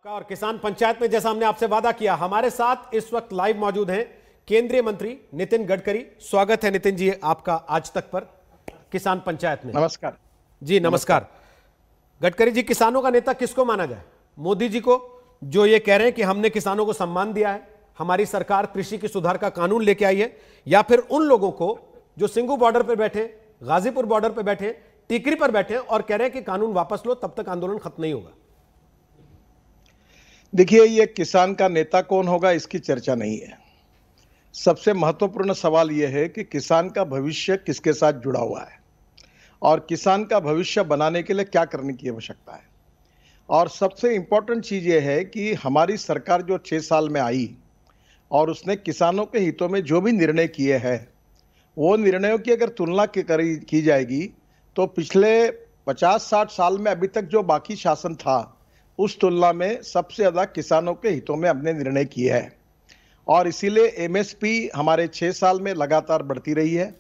और किसान पंचायत में जैसा हमने आपसे वादा किया, हमारे साथ इस वक्त लाइव मौजूद हैं केंद्रीय मंत्री नितिन गडकरी। स्वागत है नितिन जी आपका आज तक पर किसान पंचायत में। नमस्कार जी नमस्कार। गडकरी जी, किसानों का नेता किसको माना जाए? मोदी जी को, जो ये कह रहे हैं कि हमने किसानों को सम्मान दिया है, हमारी सरकार कृषि की सुधार का कानून लेके आई है, या फिर उन लोगों को जो सिंगू बॉर्डर पर बैठे, गाजीपुर बॉर्डर पर बैठे, टिकरी पर बैठे और कह रहे हैं कि कानून वापस लो, तब तक आंदोलन खत्म नहीं होगा? देखिए, ये किसान का नेता कौन होगा इसकी चर्चा नहीं है। सबसे महत्वपूर्ण सवाल यह है कि किसान का भविष्य किसके साथ जुड़ा हुआ है और किसान का भविष्य बनाने के लिए क्या करने की आवश्यकता है। और सबसे इंपॉर्टेंट चीज़ यह है कि हमारी सरकार जो 6 साल में आई और उसने किसानों के हितों में जो भी निर्णय किए हैं, वो निर्णयों की अगर तुलना की जाएगी तो पिछले 50-60 साल में अभी तक जो बाकी शासन था उस तुलना में सबसे ज़्यादा किसानों के हितों में हमने निर्णय किए हैं। और इसीलिए एमएसपी हमारे 6 साल में लगातार बढ़ती रही है।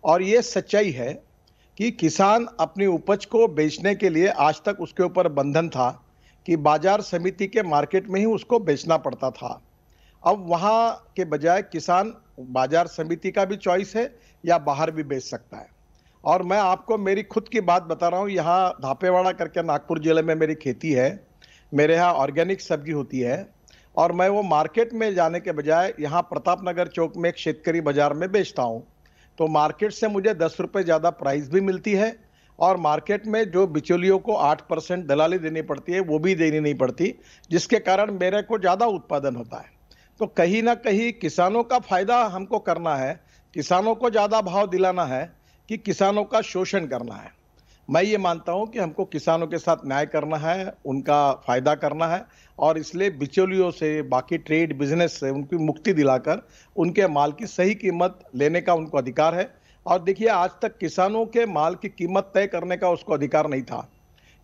और ये सच्चाई है कि किसान अपनी उपज को बेचने के लिए आज तक उसके ऊपर बंधन था कि बाजार समिति के मार्केट में ही उसको बेचना पड़ता था। अब वहाँ के बजाय किसान बाजार समिति का भी चॉइस है या बाहर भी बेच सकता है। और मैं आपको मेरी खुद की बात बता रहा हूँ। यहाँ धापेवाड़ा करके नागपुर जिले में मेरी खेती है, मेरे यहाँ ऑर्गेनिक सब्जी होती है और मैं वो मार्केट में जाने के बजाय यहाँ प्रताप नगर चौक में एक शेतकरी बाजार में बेचता हूँ। तो मार्केट से मुझे 10 रुपये ज़्यादा प्राइस भी मिलती है और मार्केट में जो बिचौलियों को 8% दलाली देनी पड़ती है वो भी देनी नहीं पड़ती, जिसके कारण मेरे को ज़्यादा उत्पादन होता है। तो कहीं ना कहीं किसानों का फायदा हमको करना है, किसानों को ज़्यादा भाव दिलाना है कि किसानों का शोषण करना है। मैं ये मानता हूं कि हमको किसानों के साथ न्याय करना है, उनका फायदा करना है और इसलिए बिचौलियों से, बाकी ट्रेड बिजनेस से उनकी मुक्ति दिलाकर उनके माल की सही कीमत लेने का उनको अधिकार है। और देखिए, आज तक किसानों के माल की कीमत तय करने का उसको अधिकार नहीं था,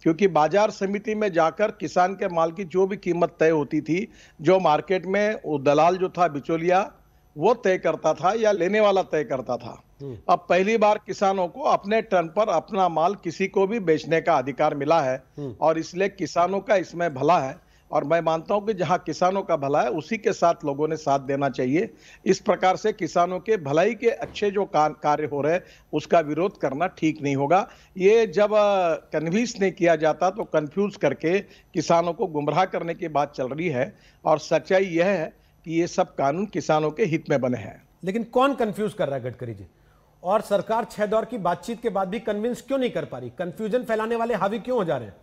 क्योंकि बाजार समिति में जाकर किसान के माल की जो भी कीमत तय होती थी, जो मार्केट में वो दलाल जो था, बिचौलिया, वो तय करता था या लेने वाला तय करता था। अब पहली बार किसानों को अपने टर्न पर अपना माल किसी को भी बेचने का अधिकार मिला है और इसलिए किसानों का इसमें भला है। और मैं मानता हूं कि जहां किसानों का भला है उसी के साथ लोगों ने साथ देना चाहिए। इस प्रकार से किसानों के भलाई के अच्छे जो कार्य हो रहे हैं उसका विरोध करना ठीक नहीं होगा। ये जब कन्विंस नहीं किया जाता तो कंफ्यूज करके किसानों को गुमराह करने की बात चल रही है। और सच्चाई यह है कि ये सब कानून किसानों के हित में बने हैं। लेकिन कौन कंफ्यूज कर रहा है गडकरी जी? और सरकार 6 दौर की बातचीत के बाद भी कन्विंस क्यों नहीं कर पा रही? कंफ्यूजन फैलाने वाले हावी क्यों हो जा रहे हैं?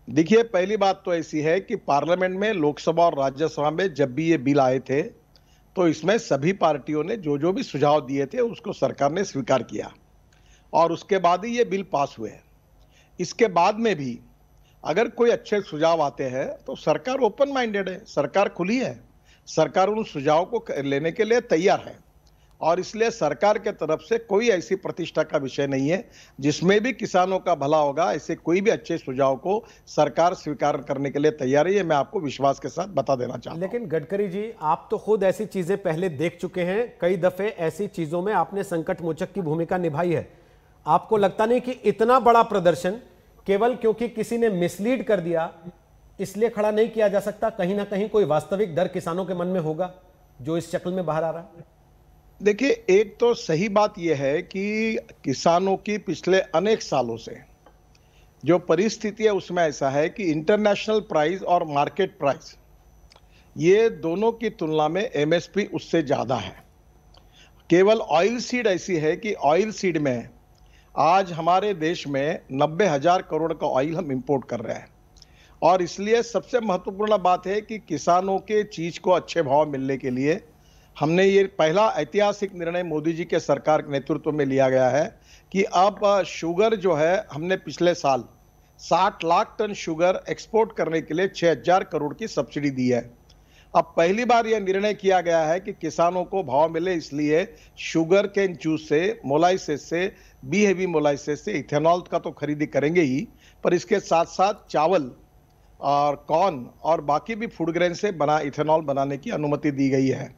देखिए, पहली बात तो ऐसी है कि पार्लियामेंट में, लोकसभा और राज्यसभा में जब भी ये बिल आए थे तो इसमें सभी पार्टियों ने जो जो भी सुझाव दिए थे उसको सरकार ने स्वीकार किया और उसके बाद ही ये बिल पास हुए। इसके बाद में भी अगर कोई अच्छे सुझाव आते हैं तो सरकार ओपन माइंडेड है, सरकार खुली है, सरकार उन सुझाव को लेने के लिए तैयार है। और इसलिए सरकार के तरफ से कोई ऐसी प्रतिष्ठा का विषय नहीं है जिसमें भी किसानों का भला होगा। ऐसे कोई भी अच्छे सुझाव को सरकार स्वीकार करने के लिए तैयार है, ये मैं आपको विश्वास के साथ बता देना चाहता हूं। लेकिन गडकरी जी, आप तो खुद ऐसी चीजें पहले देख चुके हैं, कई दफे ऐसी चीजों में आपने संकट मोचक की भूमिका निभाई है। आपको लगता नहीं कि इतना बड़ा प्रदर्शन केवल क्योंकि किसी ने मिसलीड कर दिया इसलिए खड़ा नहीं किया जा सकता? कहीं ना कहीं कोई वास्तविक डर किसानों के मन में होगा जो इस शक्ल में बाहर आ रहा है। देखिए, एक तो सही बात यह है कि किसानों की पिछले अनेक सालों से जो परिस्थिति है उसमें ऐसा है कि इंटरनेशनल प्राइस और मार्केट प्राइस, ये दोनों की तुलना में एमएसपी उससे ज़्यादा है। केवल ऑयल सीड ऐसी है कि ऑयल सीड में आज हमारे देश में 90,000 करोड़ का ऑयल हम इंपोर्ट कर रहे हैं। और इसलिए सबसे महत्वपूर्ण बात है कि किसानों के चीज़ को अच्छे भाव मिलने के लिए हमने ये पहला ऐतिहासिक निर्णय मोदी जी के सरकार के नेतृत्व में लिया गया है कि अब शुगर जो है, हमने पिछले साल 60 लाख टन शुगर एक्सपोर्ट करने के लिए 6,000 करोड़ की सब्सिडी दी है। अब पहली बार यह निर्णय किया गया है कि किसानों को भाव मिले, इसलिए शुगर केन जूस से, मोलाइसिस से, बी हेवी मोलाइसिस से, इथेनॉल का तो खरीदी करेंगे ही, पर इसके साथ साथ चावल और कॉर्न और बाकी भी फूड ग्रेन से बना इथेनॉल बनाने की अनुमति दी गई है।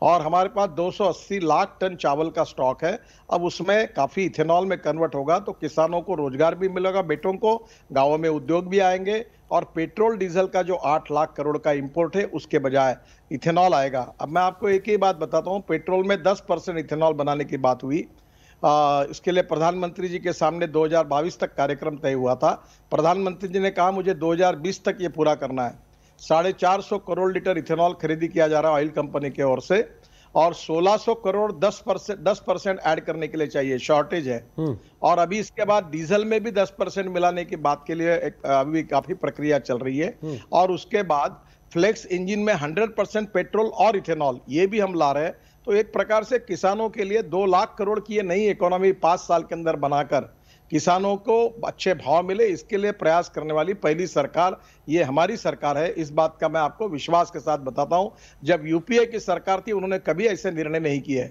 और हमारे पास 280 लाख टन चावल का स्टॉक है। अब उसमें काफ़ी इथेनॉल में कन्वर्ट होगा तो किसानों को रोजगार भी मिलेगा, बेटों को गाँवों में उद्योग भी आएंगे और पेट्रोल डीजल का जो 8 लाख करोड़ का इंपोर्ट है उसके बजाय इथेनॉल आएगा। अब मैं आपको एक ही बात बताता हूं, पेट्रोल में 10% इथेनॉल बनाने की बात हुई। इसके लिए प्रधानमंत्री जी के सामने 2022 तक कार्यक्रम तय हुआ था। प्रधानमंत्री जी ने कहा मुझे 2020 तक ये पूरा करना है। 450 करोड़ लीटर इथेनॉल खरीदी किया जा रहा है ऑयल कंपनी की ओर से, और 1600 करोड़ 10% ऐड करने के लिए चाहिए, शॉर्टेज है। और अभी इसके बाद डीजल में भी 10% मिलाने की बात के लिए अभी काफी प्रक्रिया चल रही है। और उसके बाद फ्लेक्स इंजन में 100% पेट्रोल और इथेनॉल ये भी हम ला रहे हैं। तो एक प्रकार से किसानों के लिए 2 लाख करोड़ की ये नई इकोनॉमी 5 साल के अंदर बनाकर किसानों को अच्छे भाव मिले, इसके लिए प्रयास करने वाली पहली सरकार ये हमारी सरकार है। इस बात का मैं आपको विश्वास के साथ बताता हूं, जब यूपीए की सरकार थी उन्होंने कभी ऐसे निर्णय नहीं किए।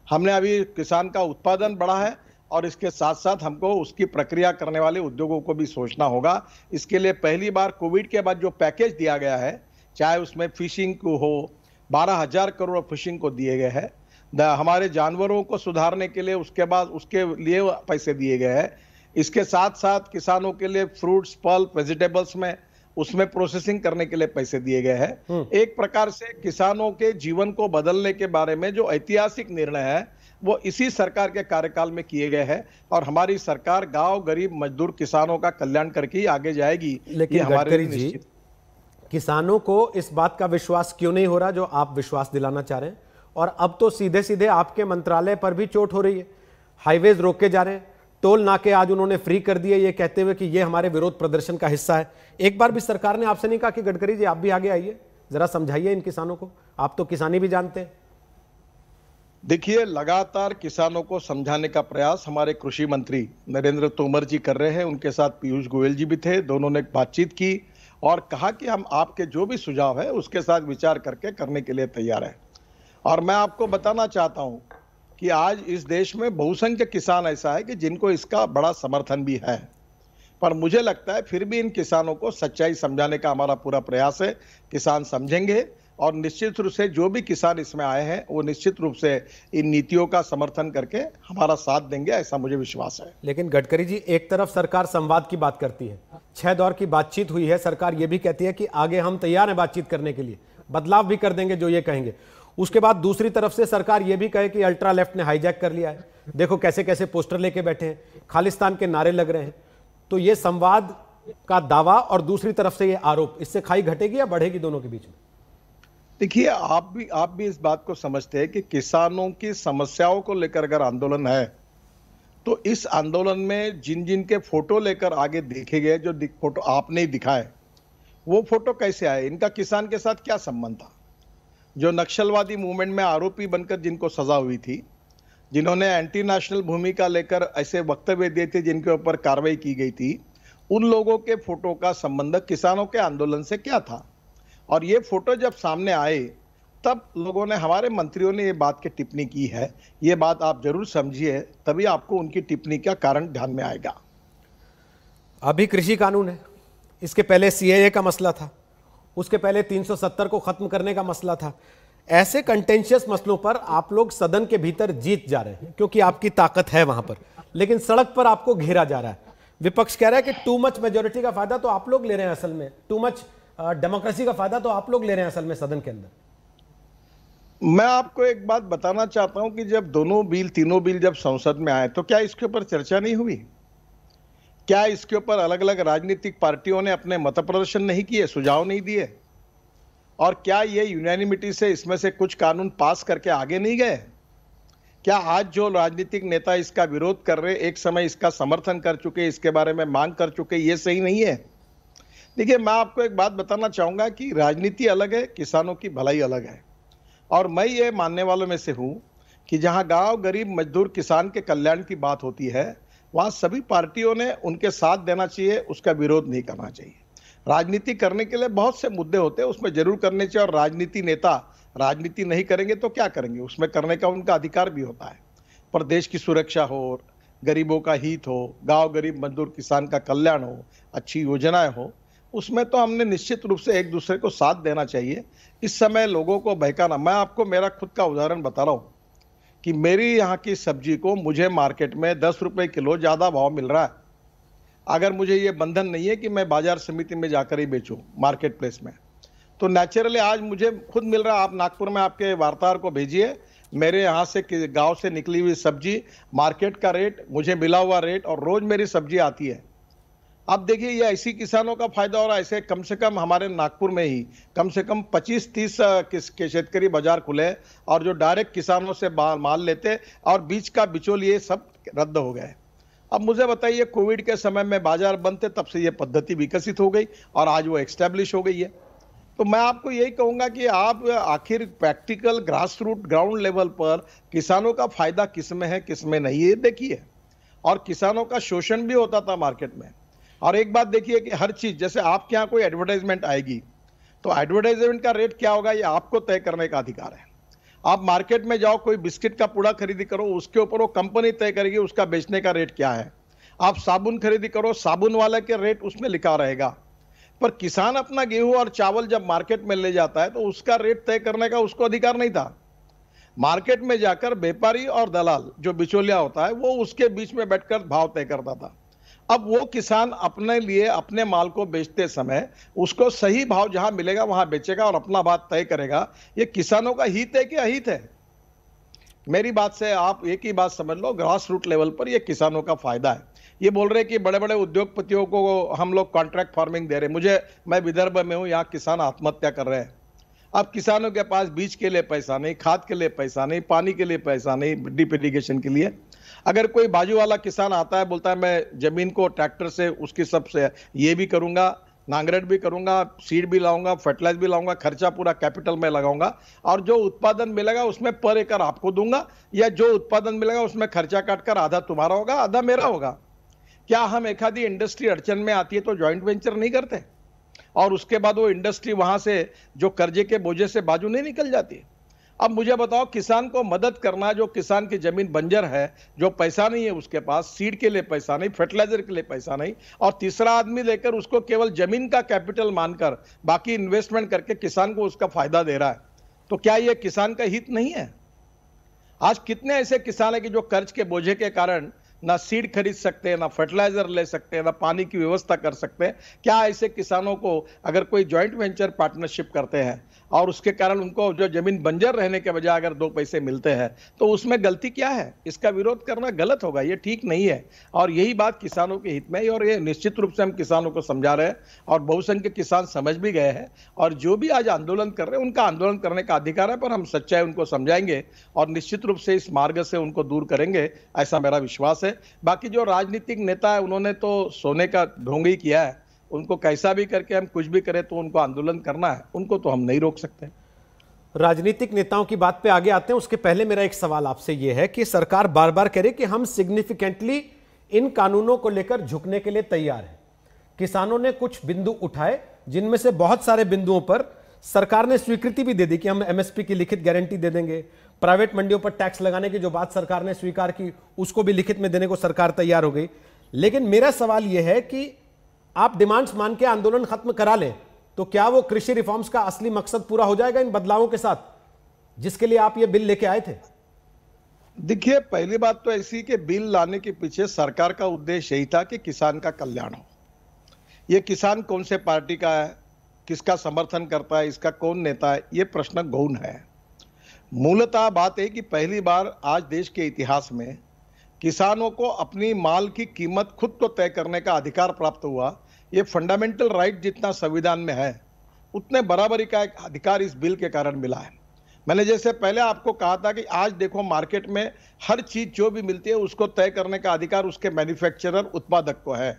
हमने अभी किसान का उत्पादन बढ़ा है और इसके साथ साथ हमको उसकी प्रक्रिया करने वाले उद्योगों को भी सोचना होगा। इसके लिए पहली बार कोविड के बाद जो पैकेज दिया गया है, चाहे उसमें फिशिंग को हो, 12,000 करोड़ फिशिंग को दिए गए हैं, हमारे जानवरों को सुधारने के लिए उसके बाद उसके लिए पैसे दिए गए हैं। इसके साथ साथ किसानों के लिए फ्रूट्स, पल्प, वेजिटेबल्स में उसमें प्रोसेसिंग करने के लिए पैसे दिए गए हैं। एक प्रकार से किसानों के जीवन को बदलने के बारे में जो ऐतिहासिक निर्णय है वो इसी सरकार के कार्यकाल में किए गए हैं। और हमारी सरकार गांव, गरीब, मजदूर, किसानों का कल्याण करके ही आगे जाएगी। लेकिन गडकरी जी, किसानों को इस बात का विश्वास क्यों नहीं हो रहा जो आप विश्वास दिलाना चाह रहे हैं? और अब तो सीधे सीधे आपके मंत्रालय पर भी चोट हो रही है। हाईवेज रोके जा रहे हैं, टोल नाके आज उन्होंने फ्री कर दिए, ये कहते हुए कि ये हमारे विरोध प्रदर्शन का हिस्सा है। एक बार भी सरकार ने आपसे नहीं कहा कि गडकरी जी आप भी आगे आइए, जरा समझाइए इन किसानों को, आप तो किसानी भी जानते हैं। देखिए, लगातार किसानों को समझाने का प्रयास हमारे कृषि मंत्री नरेंद्र तोमर जी कर रहे हैं। उनके साथ पीयूष गोयल जी भी थे, दोनों ने बातचीत की और कहा कि हम आपके जो भी सुझाव है उसके साथ विचार करके करने के लिए तैयार हैं। और मैं आपको बताना चाहता हूं कि आज इस देश में बहुसंख्यक किसान ऐसा है कि जिनको इसका बड़ा समर्थन भी है। पर मुझे लगता है फिर भी इन किसानों को सच्चाई समझाने का हमारा पूरा प्रयास है। किसान समझेंगे और निश्चित रूप से जो भी किसान इसमें आए हैं वो निश्चित रूप से इन नीतियों का समर्थन करके हमारा साथ देंगे, ऐसा मुझे विश्वास है। लेकिन गडकरी जी, एक तरफ सरकार संवाद की बात करती है, 6 दौर की बातचीत हुई है, सरकार ये भी कहती है कि आगे हम तैयार हैं बातचीत करने के लिए, बदलाव भी कर देंगे जो ये कहेंगे। उसके बाद दूसरी तरफ से सरकार ये भी कहे कि अल्ट्रा लेफ्ट ने हाईजैक कर लिया है, देखो कैसे कैसे पोस्टर लेके बैठे हैं, खालिस्तान के नारे लग रहे हैं। तो ये संवाद का दावा और दूसरी तरफ से ये आरोप, इससे खाई घटेगी या बढ़ेगी दोनों के बीच में? देखिए, आप भी इस बात को समझते हैं कि किसानों की समस्याओं को लेकर अगर आंदोलन है तो इस आंदोलन में जिन जिन के फोटो लेकर आगे देखे गए, जो फोटो आपने ही दिखाए, वो फोटो कैसे आए, इनका किसान के साथ क्या संबंध था? जो नक्सलवादी मूवमेंट में आरोपी बनकर जिनको सजा हुई थी, जिन्होंने एंटी नेशनल भूमिका लेकर ऐसे वक्तव्य दिए थे जिनके ऊपर कार्रवाई की गई थी, उन लोगों के फोटो का संबंध किसानों के आंदोलन से क्या था? और ये फोटो जब सामने आए तब लोगों ने, हमारे मंत्रियों ने ये बात की टिप्पणी की है। ये बात आप जरूर समझिए, तभी आपको उनकी टिप्पणी का कारण ध्यान में आएगा। अभी कृषि कानून है, इसके पहले सीएए का मसला था, उसके पहले 370 को खत्म करने का मसला था। ऐसे कंटेंशियस मसलों पर आप लोग सदन के भीतर जीत जा रहे हैं क्योंकि आपकी ताकत है वहां पर, लेकिन सड़क पर आपको घेरा जा रहा है। विपक्ष कह रहा है कि टू मच मेजोरिटी का फायदा तो आप लोग ले रहे हैं, असल में टू मच डेमोक्रेसी का फायदा तो आप लोग ले रहे हैं असल में सदन के अंदर। मैं आपको एक बात बताना चाहता हूं कि जब तीनों बिल जब संसद में आए तो क्या इसके ऊपर चर्चा नहीं हुई? क्या इसके ऊपर अलग अलग राजनीतिक पार्टियों ने अपने मत प्रदर्शन नहीं किए, सुझाव नहीं दिए? और क्या ये यूनानिमिटी से इसमें से कुछ कानून पास करके आगे नहीं गए? क्या आज जो राजनीतिक नेता इसका विरोध कर रहे, एक समय इसका समर्थन कर चुके, इसके बारे में मांग कर चुके, ये सही नहीं है? देखिए, मैं आपको एक बात बताना चाहूंगा कि राजनीति अलग है, किसानों की भलाई अलग है। और मैं ये मानने वालों में से हूं कि जहां गांव, गरीब, मजदूर, किसान के कल्याण की बात होती है वहां सभी पार्टियों ने उनके साथ देना चाहिए, उसका विरोध नहीं करना चाहिए। राजनीति करने के लिए बहुत से मुद्दे होते हैं, उसमें जरूर करने चाहिए। और राजनीति नेता राजनीति नहीं करेंगे तो क्या करेंगे, उसमें करने का उनका अधिकार भी होता है। पर देश की सुरक्षा हो, गरीबों का हित हो, गांव, गरीब, मजदूर, किसान का कल्याण हो, अच्छी योजनाएं हो, उसमें तो हमने निश्चित रूप से एक दूसरे को साथ देना चाहिए। इस समय लोगों को बहकाना, मैं आपको मेरा खुद का उदाहरण बता रहा हूं कि मेरी यहाँ की सब्जी को मुझे मार्केट में 10 रुपए किलो ज्यादा भाव मिल रहा है। अगर मुझे ये बंधन नहीं है कि मैं बाजार समिति में जाकर ही बेचूं मार्केट प्लेस में, तो नेचुरली आज मुझे खुद मिल रहा है। आप नागपुर में आपके वार्ताहर को भेजिए, मेरे यहाँ से गांव से निकली हुई सब्जी, मार्केट का रेट, मुझे मिला हुआ रेट, और रोज मेरी सब्जी आती है। अब देखिए ये ऐसी किसानों का फायदा हो रहा है। ऐसे कम से कम हमारे नागपुर में ही कम से कम 25-30 के शेतकरी बाजार खुले, और जो डायरेक्ट किसानों से माल लेते और बीच का बिचौलिए सब रद्द हो गए। अब मुझे बताइए, कोविड के समय में बाजार बंद थे, तब से ये पद्धति विकसित हो गई और आज वो एक्स्टैब्लिश हो गई है। तो मैं आपको यही कहूंगा कि आप आखिर practical grass root ground level पर किसानों का फायदा किस में है किस में नहीं है देखिए। और किसानों का शोषण भी होता था मार्केट में। और एक बात देखिए कि हर चीज, जैसे आपके यहाँ कोई एडवर्टाइजमेंट आएगी तो एडवर्टाइजमेंट का रेट क्या होगा ये आपको तय करने का अधिकार है। आप मार्केट में जाओ, कोई बिस्किट का पूड़ा खरीदी करो, उसके ऊपर वो कंपनी तय करेगी उसका बेचने का रेट क्या है। आप साबुन खरीदी करो, साबुन वाले के रेट उसमें लिखा रहेगा। पर किसान अपना गेहूं और चावल जब मार्केट में ले जाता है तो उसका रेट तय करने का उसको अधिकार नहीं था। मार्केट में जाकर व्यापारी और दलाल जो बिचौलिया होता है वो उसके बीच में बैठकर भाव तय करता था। अब वो किसान अपने लिए अपने माल को बेचते समय उसको सही भाव जहां मिलेगा वहां बेचेगा और अपना बात तय करेगा। ये किसानों का हित है कि अहित है? मेरी बात से आप एक ही बात समझ लो, ग्रास रूट लेवल पर ये किसानों का फायदा है। ये बोल रहे कि बड़े बड़े उद्योगपतियों को हम लोग कॉन्ट्रैक्ट फार्मिंग दे रहे। मैं विदर्भ में हूं, यहाँ किसान आत्महत्या कर रहे हैं। अब किसानों के पास बीज के लिए पैसा नहीं, खाद के लिए पैसा नहीं, पानी के लिए पैसा नहीं, ड्रिप इरिगेशन के लिए। अगर कोई बाजू वाला किसान आता है, बोलता है मैं जमीन को ट्रैक्टर से उसकी सबसे ये भी करूंगा, नांगरेट भी करूंगा, सीड भी लाऊंगा, फर्टिलाइज भी लाऊंगा, खर्चा पूरा कैपिटल में लगाऊंगा और जो उत्पादन मिलेगा उसमें पर एकड़ आपको दूंगा, या जो उत्पादन मिलेगा उसमें खर्चा काटकर आधा तुम्हारा होगा आधा मेरा होगा। क्या हम एक आधी इंडस्ट्री अड़चन में आती है तो जॉइंट वेंचर नहीं करते और उसके बाद वो इंडस्ट्री वहां से जो कर्जे के बोझे से बाजू नहीं निकल जाती? अब मुझे बताओ, किसान को मदद करना, जो किसान की जमीन बंजर है, जो पैसा नहीं है उसके पास, सीड के लिए पैसा नहीं, फर्टिलाइजर के लिए पैसा नहीं, और तीसरा आदमी लेकर उसको केवल जमीन का कैपिटल मानकर बाकी इन्वेस्टमेंट करके किसान को उसका फायदा दे रहा है, तो क्या यह किसान का हित नहीं है? आज कितने ऐसे किसान है कि जो कर्ज के बोझे के कारण ना सीड खरीद सकते हैं, ना फर्टिलाइजर ले सकते हैं, ना पानी की व्यवस्था कर सकते हैं। क्या ऐसे किसानों को अगर कोई जॉइंट वेंचर पार्टनरशिप करते हैं और उसके कारण उनको जो जमीन बंजर रहने के बजाय अगर 2 पैसे मिलते हैं तो उसमें गलती क्या है? इसका विरोध करना गलत होगा, ये ठीक नहीं है। और यही बात किसानों के हित में है और ये निश्चित रूप से हम किसानों को समझा रहे हैं और बहुसंख्यक किसान समझ भी गए हैं। और जो भी आज आंदोलन कर रहे हैं उनका आंदोलन करने का अधिकार है, पर हम सच्चाई उनको समझाएंगे और निश्चित रूप से इस मार्ग से उनको दूर करेंगे, ऐसा मेरा विश्वास है। बाकी जो राजनीतिक नेता है उन्होंने तो सोने का ढोंग ही किया है। उनको कैसा भी करके हम कुछ भी करें तो उनको आंदोलन करना है, उनको तो हम नहीं रोक सकते। राजनीतिक नेताओं की बात पे आगे आते हैं, उसके पहले मेरा एक सवाल आपसे यह है कि सरकार बार बार कह रही कि हम सिग्निफिकेंटली इन कानूनों को लेकर झुकने के लिए तैयार है। किसानों ने कुछ बिंदु उठाए जिनमें से बहुत सारे बिंदुओं पर सरकार ने स्वीकृति भी दे दी कि हम एमएसपी की लिखित गारंटी दे देंगे। प्राइवेट मंडियों पर टैक्स लगाने की जो बात सरकार ने स्वीकार की उसको भी लिखित में देने को सरकार तैयार हो गई। लेकिन मेरा सवाल यह है कि आप डिमांड्स मान के आंदोलन खत्म करा लें तो क्या वो कृषि रिफॉर्म्स का असली मकसद पूरा हो जाएगा इन बदलावों के साथ जिसके लिए आप ये बिल लेके आए थे? देखिए, पहली बात तो ऐसी कि बिल लाने के पीछे सरकार का उद्देश्य यही था कि किसान का कल्याण हो। ये किसान कौन से पार्टी का है, किसका समर्थन करता है, इसका कौन नेता है, ये प्रश्न गौण है। मूलतः बात है कि पहली बार आज देश के इतिहास में किसानों को अपनी माल की कीमत खुद को तय करने का अधिकार प्राप्त हुआ। ये फंडामेंटल राइट जितना संविधान में है उतने बराबरी का एक अधिकार इस बिल के कारण मिला है। मैंने जैसे पहले आपको कहा था कि आज देखो मार्केट में हर चीज जो भी मिलती है उसको तय करने का अधिकार उसके मैन्युफैक्चरर उत्पादक को है।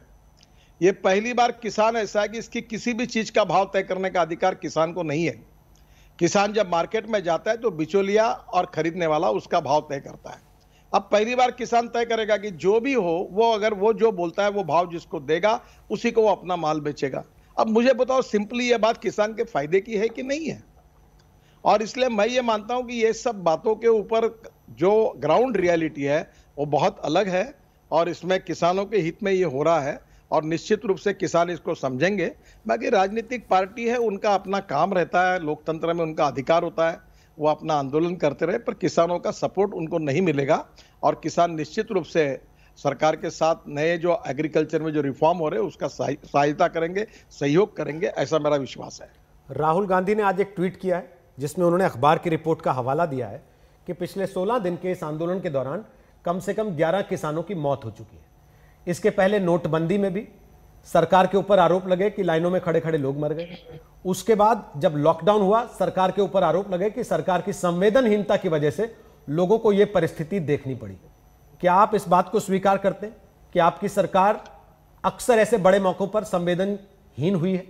ये पहली बार किसान ऐसा है कि इसकी किसी भी चीज का भाव तय करने का अधिकार किसान को नहीं है। किसान जब मार्केट में जाता है तो बिचौलिया और खरीदने वाला उसका भाव तय करता है। अब पहली बार किसान तय करेगा कि जो भी हो वो अगर वो जो बोलता है वो भाव जिसको देगा उसी को वो अपना माल बेचेगा। अब मुझे बताओ, सिंपली ये बात किसान के फायदे की है कि नहीं है? और इसलिए मैं ये मानता हूं कि ये सब बातों के ऊपर जो ग्राउंड रियलिटी है वो बहुत अलग है और इसमें किसानों के हित में ये हो रहा है और निश्चित रूप से किसान इसको समझेंगे। बाकी राजनीतिक पार्टी है, उनका अपना काम रहता है, लोकतंत्र में उनका अधिकार होता है, वो अपना आंदोलन करते रहे, पर किसानों का सपोर्ट उनको नहीं मिलेगा और किसान निश्चित रूप से सरकार के साथ नए जो एग्रीकल्चर में जो रिफॉर्म हो रहे हैं उसका सहायता करेंगे, सहयोग करेंगे, ऐसा मेरा विश्वास है। राहुल गांधी ने आज एक ट्वीट किया है जिसमें उन्होंने अखबार की रिपोर्ट का हवाला दिया है कि पिछले 16 दिन के इस आंदोलन के दौरान कम से कम 11 किसानों की मौत हो चुकी है। इसके पहले नोटबंदी में भी सरकार के ऊपर आरोप लगे कि लाइनों में खड़े खड़े लोग मर गए। उसके बाद जब लॉकडाउन हुआ, सरकार के ऊपर आरोप लगे कि सरकार की संवेदनहीनता की वजह से लोगों को यह परिस्थिति देखनी पड़ी। क्या आप इस बात को स्वीकार करते हैं कि आपकी सरकार अक्सर ऐसे बड़े मौकों पर संवेदनहीन हुई है?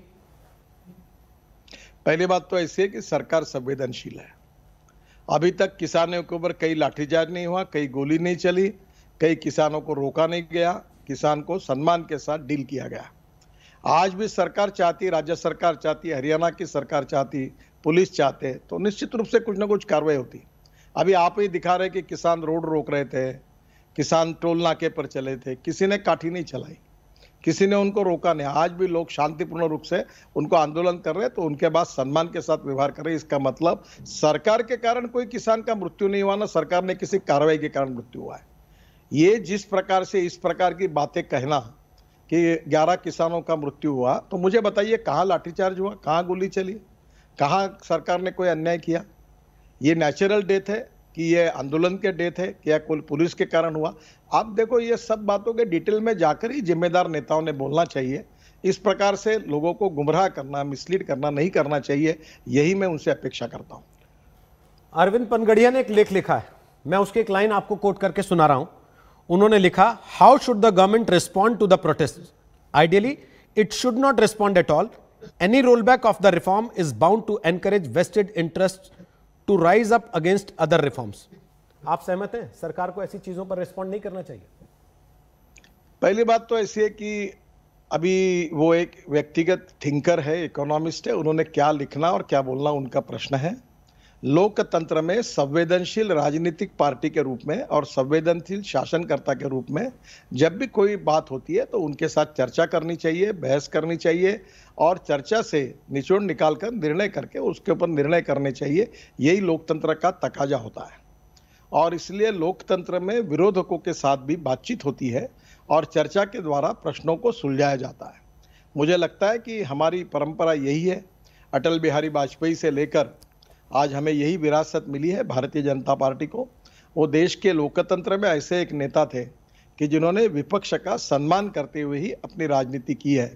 पहली बात तो ऐसी है कि सरकार संवेदनशील है। अभी तक किसानों के ऊपर कई लाठीचार्ज नहीं हुआ, कई गोली नहीं चली, कई किसानों को रोका नहीं गया, किसान को सम्मान के साथ डील किया गया। आज भी सरकार चाहती, राज्य सरकार चाहती, हरियाणा की सरकार चाहती, पुलिस चाहते, तो निश्चित रूप से कुछ ना कुछ कार्रवाई होती। अभी आप ही दिखा रहे कि किसान रोड रोक रहे थे, किसान टोल नाके पर चले थे, किसी ने काठी नहीं चलाई, किसी ने उनको रोका नहीं। आज भी लोग शांतिपूर्ण रूप से उनको आंदोलन कर रहे हैं, तो उनके बाद सम्मान के साथ व्यवहार कर रहे हैं। इसका मतलब सरकार के कारण कोई किसान का मृत्यु नहीं हुआ, ना सरकार ने किसी कार्रवाई के कारण मृत्यु हुआ है। ये जिस प्रकार से इस प्रकार की बातें कहना कि 11 किसानों का मृत्यु हुआ, तो मुझे बताइए कहाँ लाठीचार्ज हुआ, कहाँ गोली चली, कहाँ सरकार ने कोई अन्याय किया? ये नेचुरल डेथ है कि ये आंदोलन के डेथ है कि या कोई पुलिस के कारण हुआ? आप देखो, ये सब बातों के डिटेल में जाकर ही जिम्मेदार नेताओं ने बोलना चाहिए। इस प्रकार से लोगों को गुमराह करना, मिसलीड करना नहीं करना चाहिए, यही मैं उनसे अपेक्षा करता हूं। अरविंद पनगड़िया ने एक लेख लिखा है, मैं उसकी एक लाइन आपको कोट करके सुना रहा हूं। उन्होंने लिखा, how should the government respond to the protest? Ideally it should not respond at all. Any rollback of the reform is bound to encourage vested interests to rise up against other reforms. आप सहमत हैं? सरकार को ऐसी चीजों पर respond नहीं करना चाहिए। पहली बात तो ऐसी है कि अभी वो एक व्यक्तिगत थिंकर है, इकोनॉमिस्ट है, उन्होंने क्या लिखना और क्या बोलना उनका प्रश्न है। लोकतंत्र में संवेदनशील राजनीतिक पार्टी के रूप में और संवेदनशील शासनकर्ता के रूप में जब भी कोई बात होती है तो उनके साथ चर्चा करनी चाहिए, बहस करनी चाहिए और चर्चा से निचोड़ निकालकर निर्णय करके उसके ऊपर निर्णय करने चाहिए। यही लोकतंत्र का तकाजा होता है और इसलिए लोकतंत्र में विरोधकों के साथ भी बातचीत होती है और चर्चा के द्वारा प्रश्नों को सुलझाया जाता है। मुझे लगता है कि हमारी परंपरा यही है। अटल बिहारी वाजपेयी से लेकर आज हमें यही विरासत मिली है भारतीय जनता पार्टी को। वो देश के लोकतंत्र में ऐसे एक नेता थे कि जिन्होंने विपक्ष का सम्मान करते हुए ही अपनी राजनीति की है।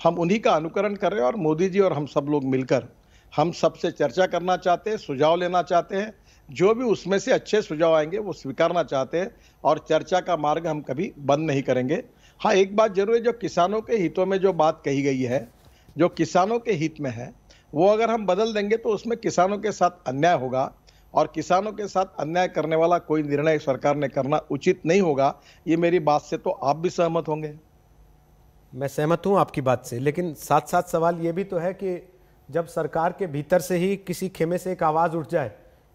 हम उन्हीं का अनुकरण कर रहे हैं और मोदी जी और हम सब लोग मिलकर हम सबसे चर्चा करना चाहते हैं, सुझाव लेना चाहते हैं। जो भी उसमें से अच्छे सुझाव आएंगे वो स्वीकारना चाहते हैं और चर्चा का मार्ग हम कभी बंद नहीं करेंगे। हाँ, एक बात जरूर है, जो किसानों के हितों में जो बात कही गई है, जो किसानों के हित में है, वो अगर हम बदल देंगे तो उसमें किसानों के साथ अन्याय होगा और किसानों के साथ अन्याय करने वाला कोई निर्णय सरकार ने करना उचित नहीं होगा। ये मेरी बात से तो आप भी सहमत होंगे। मैं सहमत हूं आपकी बात से, लेकिन साथ साथ सवाल ये भी तो है कि जब सरकार के भीतर से ही किसी खेमे से एक आवाज उठ जाए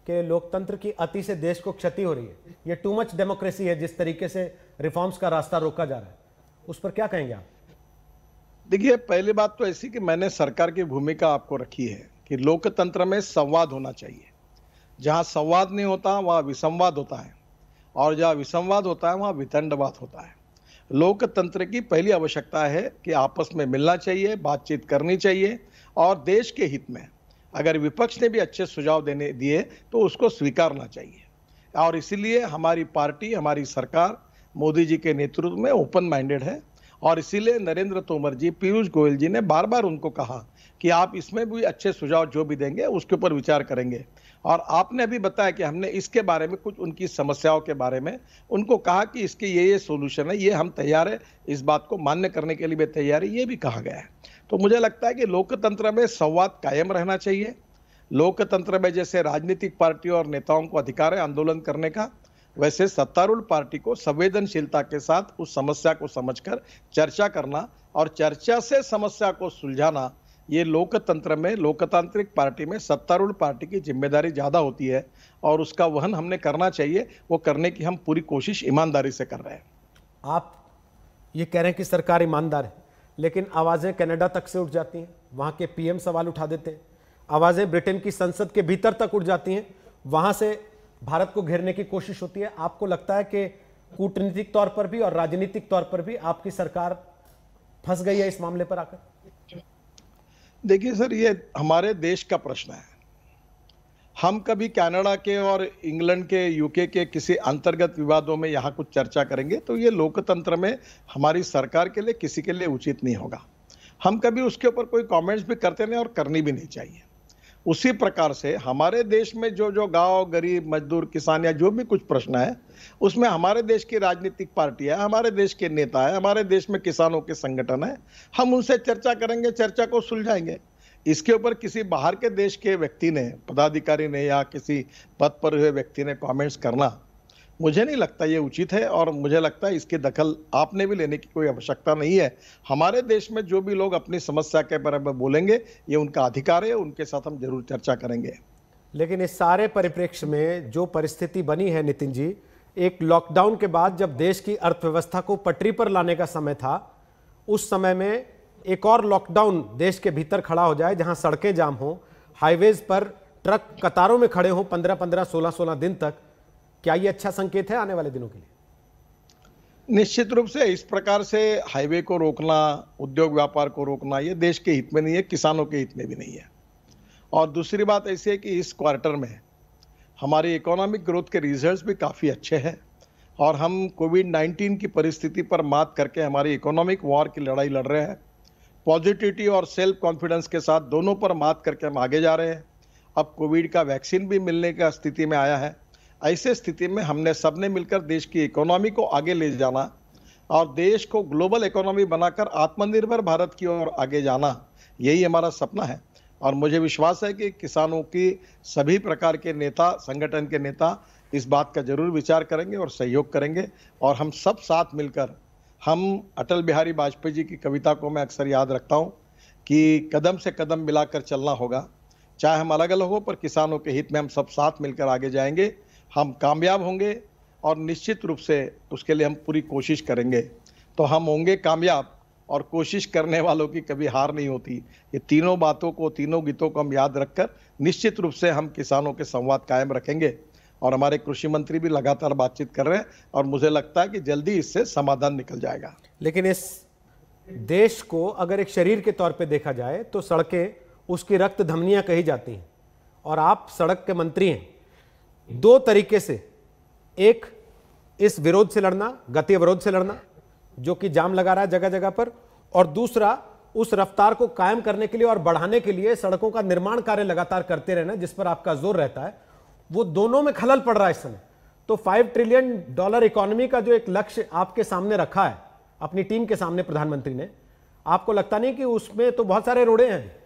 कि लोकतंत्र की अति से देश को क्षति हो रही है, ये टू मच डेमोक्रेसी है, जिस तरीके से रिफॉर्म्स का रास्ता रोका जा रहा है, उस पर क्या कहेंगे आप? देखिए, पहली बात तो ऐसी कि मैंने सरकार की भूमिका आपको रखी है कि लोकतंत्र में संवाद होना चाहिए। जहां संवाद नहीं होता वहां विसंवाद होता है और जहां विसंवाद होता है वहां वितंडवाद होता है। लोकतंत्र की पहली आवश्यकता है कि आपस में मिलना चाहिए, बातचीत करनी चाहिए और देश के हित में अगर विपक्ष ने भी अच्छे सुझाव देने दिए तो उसको स्वीकारना चाहिए। और इसीलिए हमारी पार्टी, हमारी सरकार मोदी जी के नेतृत्व में ओपन माइंडेड है और इसीलिए नरेंद्र तोमर जी, पीयूष गोयल जी ने बार बार उनको कहा कि आप इसमें भी अच्छे सुझाव जो भी देंगे उसके ऊपर विचार करेंगे। और आपने अभी बताया कि हमने इसके बारे में कुछ उनकी समस्याओं के बारे में उनको कहा कि इसके ये सोल्यूशन है, ये हम तैयार है, इस बात को मान्य करने के लिए भी तैयार है, ये भी कहा गया है। तो मुझे लगता है कि लोकतंत्र में संवाद कायम रहना चाहिए। लोकतंत्र में जैसे राजनीतिक पार्टियों और नेताओं को अधिकार है आंदोलन करने का, वैसे सत्तारूढ़ पार्टी को संवेदनशीलता के साथ उस समस्या को समझकर चर्चा करना और चर्चा से समस्या को सुलझाना, ये लोकतंत्र में, लोकतांत्रिक पार्टी में सत्तारूढ़ पार्टी की जिम्मेदारी ज़्यादा होती है और उसका वहन हमने करना चाहिए। वो करने की हम पूरी कोशिश ईमानदारी से कर रहे हैं। आप ये कह रहे हैं कि सरकार ईमानदार है, लेकिन आवाज़ें कनाडा तक से उठ जाती हैं, वहाँ के पीएम सवाल उठा देते हैं। आवाज़ें ब्रिटेन की संसद के भीतर तक उठ जाती हैं, वहाँ से भारत को घेरने की कोशिश होती है। आपको लगता है कि कूटनीतिक तौर पर भी और राजनीतिक तौर पर भी आपकी सरकार फंस गई है इस मामले पर आकर? देखिए सर, ये हमारे देश का प्रश्न है। हम कभी कनाडा के और इंग्लैंड के, यूके के किसी अंतर्गत विवादों में यहाँ कुछ चर्चा करेंगे तो ये लोकतंत्र में हमारी सरकार के लिए, किसी के लिए उचित नहीं होगा। हम कभी उसके ऊपर कोई कमेंट्स भी करते नहीं और करनी भी नहीं चाहिए। उसी प्रकार से हमारे देश में जो जो गांव, गरीब, मजदूर, किसान या जो भी कुछ प्रश्न है, उसमें हमारे देश की राजनीतिक पार्टी है, हमारे देश के नेता है, हमारे देश में किसानों के संगठन है, हम उनसे चर्चा करेंगे, चर्चा को सुलझाएंगे। इसके ऊपर किसी बाहर के देश के व्यक्ति ने, पदाधिकारी ने या किसी पद पर हुए व्यक्ति ने कमेंट्स करना, मुझे नहीं लगता ये उचित है। और मुझे लगता है इसकी दखल आपने भी लेने की कोई आवश्यकता नहीं है। हमारे देश में जो भी लोग अपनी समस्या के बारे में बोलेंगे, ये उनका अधिकार है, उनके साथ हम जरूर चर्चा करेंगे। लेकिन इस सारे परिप्रेक्ष्य में जो परिस्थिति बनी है नितिन जी, एक लॉकडाउन के बाद जब देश की अर्थव्यवस्था को पटरी पर लाने का समय था, उस समय में एक और लॉकडाउन देश के भीतर खड़ा हो जाए, जहां सड़कें जाम हो, हाईवेज पर ट्रक कतारों में खड़े हों 15-15, 16-16 दिन तक, क्या ये अच्छा संकेत है आने वाले दिनों के लिए? निश्चित रूप से इस प्रकार से हाईवे को रोकना, उद्योग व्यापार को रोकना, ये देश के हित में नहीं है, किसानों के हित में भी नहीं है। और दूसरी बात ऐसी है कि इस क्वार्टर में हमारी इकोनॉमिक ग्रोथ के रिजल्ट्स भी काफ़ी अच्छे हैं और हम कोविड-19 की परिस्थिति पर मात करके हमारी इकोनॉमिक वॉर की लड़ाई लड़ रहे हैं। पॉजिटिविटी और सेल्फ कॉन्फिडेंस के साथ दोनों पर मात करके हम आगे जा रहे हैं। अब कोविड का वैक्सीन भी मिलने का स्थिति में आया है। ऐसे स्थिति में हमने सबने मिलकर देश की इकोनॉमी को आगे ले जाना और देश को ग्लोबल इकोनॉमी बनाकर आत्मनिर्भर भारत की ओर आगे जाना, यही हमारा सपना है। और मुझे विश्वास है कि किसानों की सभी प्रकार के नेता, संगठन के नेता इस बात का जरूर विचार करेंगे और सहयोग करेंगे। और हम सब साथ मिलकर, हम अटल बिहारी वाजपेयी जी की कविता को मैं अक्सर याद रखता हूँ कि कदम से कदम मिलाकर चलना होगा। चाहे हम अलग अलग हो, पर किसानों के हित में हम सब साथ मिलकर आगे जाएंगे, हम कामयाब होंगे और निश्चित रूप से उसके लिए हम पूरी कोशिश करेंगे। तो हम होंगे कामयाब और कोशिश करने वालों की कभी हार नहीं होती। ये तीनों बातों को, तीनों गीतों को हम याद रखकर निश्चित रूप से हम किसानों के संवाद कायम रखेंगे। और हमारे कृषि मंत्री भी लगातार बातचीत कर रहे हैं और मुझे लगता है कि जल्दी इससे समाधान निकल जाएगा। लेकिन इस देश को अगर एक शरीर के तौर पे देखा जाए तो सड़कें उसकी रक्त धमनियां कही जाती हैं और आप सड़क के मंत्री हैं। दो तरीके से, एक इस विरोध से लड़ना, गति अवरोध से लड़ना जो कि जाम लगा रहा है जगह जगह पर, और दूसरा उस रफ्तार को कायम करने के लिए और बढ़ाने के लिए सड़कों का निर्माण कार्य लगातार करते रहना, जिस पर आपका जोर रहता है। वो दोनों में खलल पड़ रहा है इस समय। तो $5 ट्रिलियन इकोनॉमी का जो एक लक्ष्य आपके सामने रखा है, अपनी टीम के सामने प्रधानमंत्री ने, आपको लगता नहीं कि उसमें तो बहुत सारे रोड़े हैं?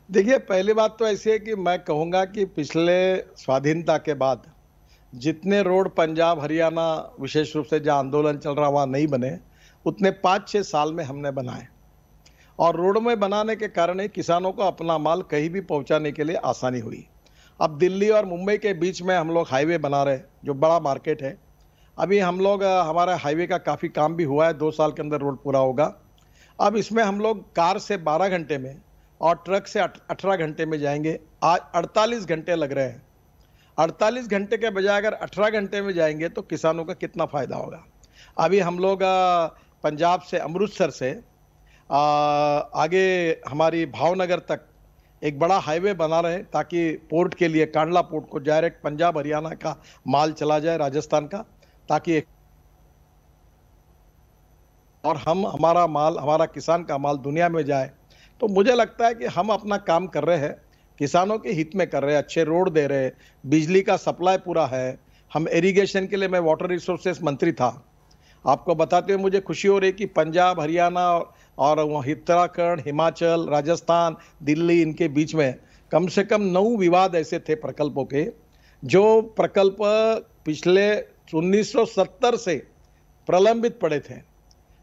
देखिए, पहली बात तो ऐसी है कि मैं कहूँगा कि पिछले स्वाधीनता के बाद जितने रोड पंजाब, हरियाणा, विशेष रूप से जहाँ आंदोलन चल रहा वहाँ नहीं बने, उतने 5-6 साल में हमने बनाए। और रोड में बनाने के कारण ही किसानों को अपना माल कहीं भी पहुँचाने के लिए आसानी हुई। अब दिल्ली और मुंबई के बीच में हम लोग हाईवे बना रहे हैं, जो बड़ा मार्केट है। अभी हम लोग, हमारा हाईवे का काफ़ी काम भी हुआ है, 2 साल के अंदर रोड पूरा होगा। अब इसमें हम लोग कार से 12 घंटे में और ट्रक से 18 घंटे में जाएंगे। आज 48 घंटे लग रहे हैं। 48 घंटे के बजाय अगर 18 घंटे में जाएंगे तो किसानों का कितना फ़ायदा होगा। अभी हम लोग पंजाब से, अमृतसर से आगे हमारी भावनगर तक एक बड़ा हाईवे बना रहे हैं ताकि पोर्ट के लिए, कांडला पोर्ट को डायरेक्ट पंजाब हरियाणा का माल चला जाए, राजस्थान का, ताकि और हमारा माल, हमारा किसान का माल दुनिया में जाए। तो मुझे लगता है कि हम अपना काम कर रहे हैं, किसानों के हित में कर रहे हैं, अच्छे रोड दे रहे हैं, बिजली का सप्लाई पूरा है। हम इरिगेशन के लिए, मैं वाटर रिसोर्सेस मंत्री था, आपको बताते हुए मुझे खुशी हो रही कि पंजाब, हरियाणा और उत्तराखंड, हिमाचल, राजस्थान, दिल्ली, इनके बीच में कम से कम 9 विवाद ऐसे थे प्रकल्पों के, जो प्रकल्प पिछले 1970 से प्रलंबित पड़े थे।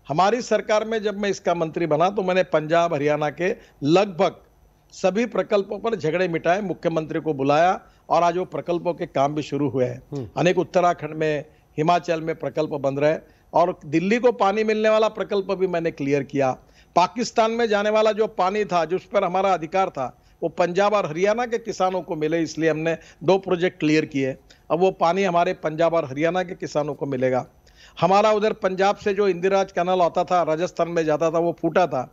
हमारी सरकार में जब मैं इसका मंत्री बना तो मैंने पंजाब, हरियाणा के लगभग सभी प्रकल्पों पर झगड़े मिटाए, मुख्यमंत्री को बुलाया और आज वो प्रकल्पों के काम भी शुरू हुए हैं। अनेक उत्तराखंड में, हिमाचल में प्रकल्प बन रहे हैं और दिल्ली को पानी मिलने वाला प्रकल्प भी मैंने क्लियर किया। पाकिस्तान में जाने वाला जो पानी था, जिस पर हमारा अधिकार था, वो पंजाब और हरियाणा के किसानों को मिले, इसलिए हमने 2 प्रोजेक्ट क्लियर किए। अब वो पानी हमारे पंजाब और हरियाणा के किसानों को मिलेगा। हमारा उधर पंजाब से जो इंदिराज कैनाल आता था, राजस्थान में जाता था, वो फूटा था।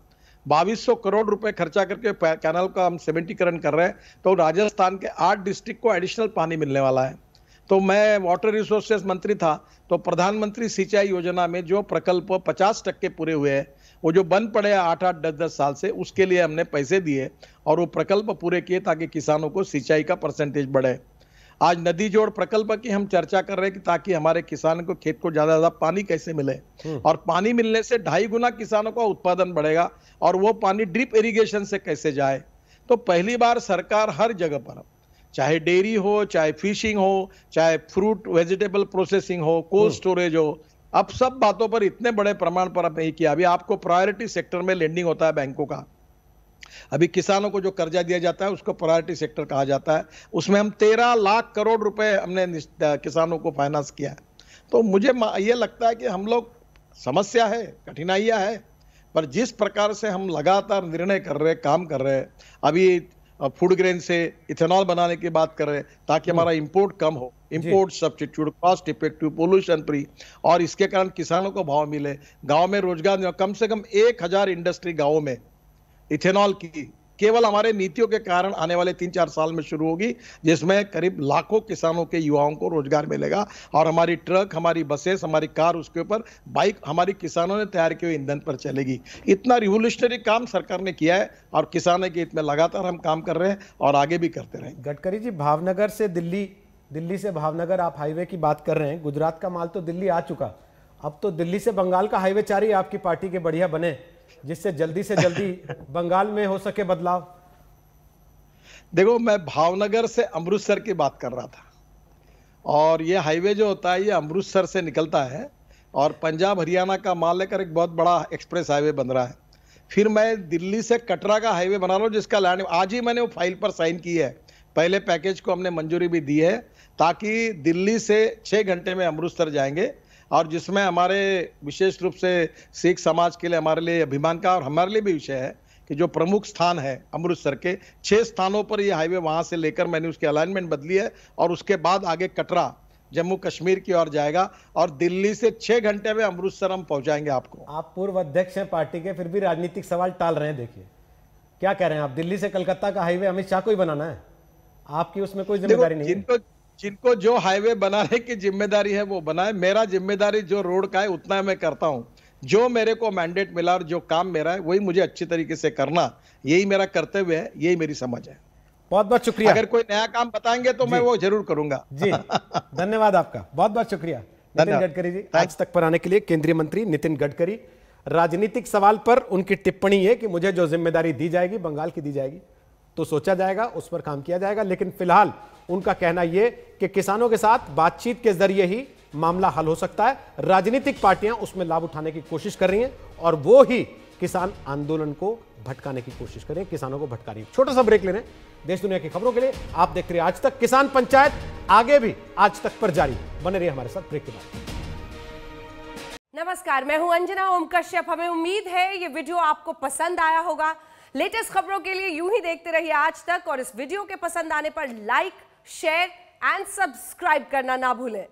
2200 करोड़ रुपए खर्चा करके कैनाल का हम सीमेंटीकरण कर रहे हैं, तो राजस्थान के 8 डिस्ट्रिक्ट को एडिशनल पानी मिलने वाला है। तो मैं वाटर रिसोर्सेज मंत्री था, तो प्रधानमंत्री सिंचाई योजना में जो प्रकल्प 50% पूरे हुए हैं, वो जो बंद पड़े हैं 8-8, 10-10 साल से, उसके लिए हमने पैसे दिए और वो प्रकल्प पूरे किए ताकि किसानों को सिंचाई का परसेंटेज बढ़े। आज नदी जोड़ प्रकल्प की हम चर्चा कर रहे हैं कि ताकि हमारे किसानों को खेत को ज्यादा ज्यादा पानी कैसे मिले, और पानी मिलने से 2.5 गुना किसानों का उत्पादन बढ़ेगा, और वो पानी ड्रिप इरिगेशन से कैसे जाए। तो पहली बार सरकार हर जगह पर, चाहे डेयरी हो, चाहे फिशिंग हो, चाहे फ्रूट वेजिटेबल प्रोसेसिंग हो, कोल्ड स्टोरेज हो, अब सब बातों पर इतने बड़े प्रमाण पर अब नहीं किया। अभी आपको प्रायोरिटी सेक्टर में लेंडिंग होता है बैंकों का, अभी किसानों को जो कर्जा दिया जाता है उसको प्रायोरिटी सेक्टर कहा जाता है, उसमें हम 13 लाख करोड़ रुपए हमने किसानों को फाइनेंस किया है। तो मुझे ये लगता है कि हम लोग, समस्या है, कठिनाइयां है, पर जिस प्रकार से हम लगातार निर्णय कर रहे हैं, काम कर रहे हैं, अभी फूड ग्रेन से इथेनॉल बनाने की बात कर रहे हैं ताकि हमारा इंपोर्ट कम हो, import substitute, cost effective, pollution free, और इसके कारण किसानों को भाव मिले, गांव में रोजगार, कम से कम 1000 इंडस्ट्री गांवों में इथेनॉल की केवल हमारे नीतियों के कारण आने वाले 3-4 साल में शुरू होगी, जिसमें करीब लाखों किसानों के युवाओं को रोजगार मिलेगा, और हमारी ट्रक, हमारी बसेस, हमारी कार, उसके ऊपर बाइक हमारी किसानों ने तैयार किए हुए ईंधन पर चलेगी। इतना रिवोल्यूशनरी काम सरकार ने किया है और किसानों के हित में लगातार हम काम कर रहे हैं और आगे भी करते रहेंगे। गडकरी जी, भावनगर से दिल्ली, दिल्ली से भावनगर आप हाईवे की बात कर रहे हैं, गुजरात का माल तो दिल्ली आ चुका, अब तो दिल्ली से बंगाल का हाईवे चाहिए आपकी पार्टी के बढ़िया बने, जिससे जल्दी से जल्दी बंगाल में हो सके बदलाव। देखो, मैं भावनगर से अमृतसर की बात कर रहा था, और ये हाईवे जो होता है ये अमृतसर से निकलता है और पंजाब हरियाणा का माल लेकर एक बहुत बड़ा एक्सप्रेस हाईवे बन रहा है। फिर मैं दिल्ली से कटरा का हाईवे बना रहा हूँ, जिसका लैंड आज ही मैंने वो फाइल पर साइन की है। पहले पैकेज को हमने मंजूरी भी दी है, ताकि दिल्ली से 6 घंटे में अमृतसर जाएंगे, और जिसमें हमारे विशेष रूप से सिख समाज के लिए, हमारे लिए अभिमान का और हमारे लिए भी विषय है कि जो प्रमुख स्थान है अमृतसर के 6 स्थानों पर ये हाईवे, वहां से लेकर मैंने उसकी अलाइनमेंट बदली है, और उसके बाद आगे कटरा जम्मू कश्मीर की ओर जाएगा, और दिल्ली से 6 घंटे में अमृतसर हम पहुंचाएंगे आपको। आप पूर्व अध्यक्ष हैं पार्टी के, फिर भी राजनीतिक सवाल टाल रहे हैं। देखिए क्या कह रहे हैं आप, दिल्ली से कलकत्ता का हाईवे अमित शाह को ही बनाना है, आपकी उसमें कोई जिम्मेदारी नहीं है। जिनको जो हाईवे बनाने की जिम्मेदारी है वो बनाए, मेरा जिम्मेदारी जो रोड का है उतना मैं करता हूं। जो मेरे को मैंडेट मिला और जो काम मेरा है वही मुझे अच्छी तरीके से करना, यही मेरा कर्तव्य है, यही मेरी समझ है। बहुत बहुत शुक्रिया। अगर कोई नया काम बताएंगे तो मैं वो जरूर करूंगा जी। धन्यवाद आपका, बहुत बहुत शुक्रिया नितिन गडकरी जी आज तक पर आने के लिए। केंद्रीय मंत्री नितिन गडकरी, राजनीतिक सवाल पर उनकी टिप्पणी है कि मुझे जो जिम्मेदारी दी जाएगी, बंगाल की दी जाएगी, तो सोचा जाएगा, उस पर काम किया जाएगा, लेकिन फिलहाल उनका कहना यह कि किसानों के साथ बातचीत के जरिए ही मामला हल हो सकता है। राजनीतिक पार्टियां उसमें लाभ उठाने की कोशिश कर रही हैं और वो ही किसान आंदोलन को भटकाने की कोशिश करें, किसानों को भटका रही है। छोटा सा ब्रेक ले रहे हैं, देश दुनिया की खबरों के लिए आप देख रहे हैं आज तक। किसान पंचायत आगे भी आज तक पर जारी, बने रहिए हमारे साथ ब्रेक के बाद। नमस्कार, मैं हूं अंजना ओम कश्यप। हमें उम्मीद है ये वीडियो आपको पसंद आया होगा। लेटेस्ट खबरों के लिए यूं ही देखते रहिए आज तक, और इस वीडियो के पसंद आने पर लाइक, शेयर एंड सब्सक्राइब करना ना भूलें।